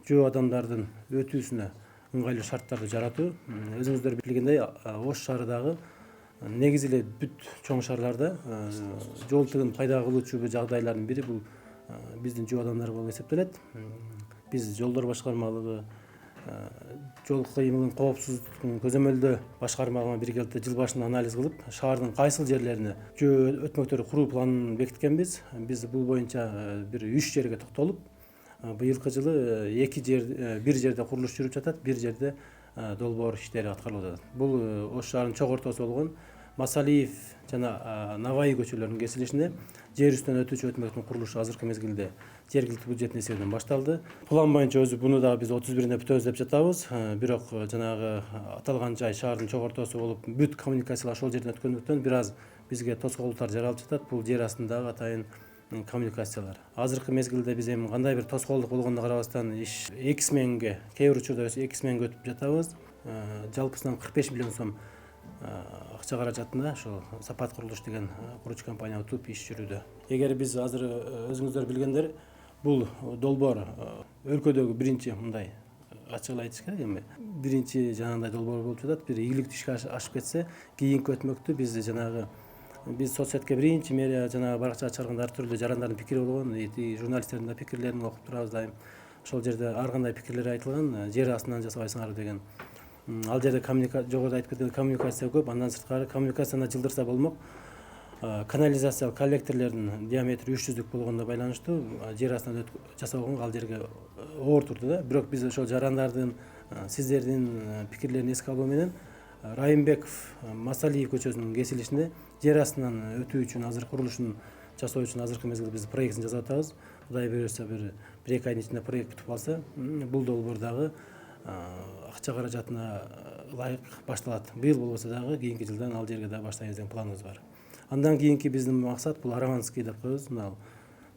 жөө адамдардын өтүүсүнө ыңгайлуу шарттарды жаратуу. Өзүңүздөр билгендей, Ош шаарындагы негизи эле бүт чоң шаарларда жол тыгын пайда кылуучу жагдайлардын бири бул биздин жөө адамдар болуп эсептелет. Биз жолдор башкармалыгы, жол кыймылын коопсуздуктун көзөмөлдөө башкармалыгына биргеликте жыл башында анализ кылып, шаардын кайсыл жерлерине жөө өтмөктөрдү куруу планын бекиткенбиз. Биз бул боюнча бир 3 жерге токтолуп, быйылкы жылы бир жерде курулуш жүрүп жатат, бир жерде долбоор иштери аткарылып жатат. Бул Ош шаарынын чок ортосу болгон Масалиев жана Наваи көчөлөрүнүн кесилишинде жер үстүнөн өтүүчү өтмөктүн курулушу азыркы мезгилде жергиликтүү бюджеттин эсебинен башталды. План боюнча өзү буну дагы биз 31-ине бүтөбүз деп жатабыз. Бирок жанагы аталган жай шаардын чок ортосу болуп, бүт коммуникациялар ошол жерден өткөндүктөн бир аз бизге тоскоолдуктар жаралып жатат. Бул жер астындагы атайын коммуникациялар. Азыркы мезгилде биз эми кандай бир тоскоолдук болгонуна карабастан иш 2 сменге, кээ бир учурда 2 сменге өтүп жатабыз. Жалпысынан 45 миллион сом акча каражатында ошо Сапат курулуш деген курууучу компания утуп иш жүрүүдө. Эгер биз азыр өзүңүздөр билгендер, бул долбоор өлкөдөгү биринчи мындай ачык эле айтыш керек, эми биринчи жанагындай долбоор болуп жатат. Бир ийгиликтүү ишке ашып кетсе, кийинки өтмөктү биз соцсетке биринчи мэрия жанагы баракчага чыгарганда ар түрдүү жарандардын пикири болгон, журналисттердин да пикирлерин окуп турабыз дайым. Ошол жерде ар кандай пикирлер айтылган, жер астынан жасабайсыңарбы деген. Ал жерде жогоруда айтып кеткен коммуникация көп, андан сырткары коммуникацияны жылдырса болмок. Канализациялык коллекторлордун диаметри 300 болгондо байланыштуу жер астынан жасабаганга ал жерге оор турду да. Бирок биз ошол жарандардын, сиздердин пикирлерин эске алуу менен Райымбеков Масалиев көчөсүнүн кесилишинде жер астынан өтүү үчүн азыр курулушун жасоо үчүн азыркы мезгилде биз проектин жасап атабыз. Кудай буйрса бир 1-2 айдын ичинде проект бүтүп калса, бул долбоор дагы акча каражатына ылайык башталат. Быйыл болбосо дагы кийинки жылдан ал жерге да баштайбыз деген планыбыз бар. Андан кийинки биздин максат бул Араванский деп коебуз. Мына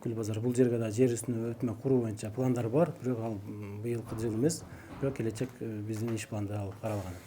Күл базар. Бул жерге да жер үстүнө өтмө куруу боюнча пландар бар, бирок ал быйылкы жыл эмес, бирок келечек биздин иш планда ал каралган.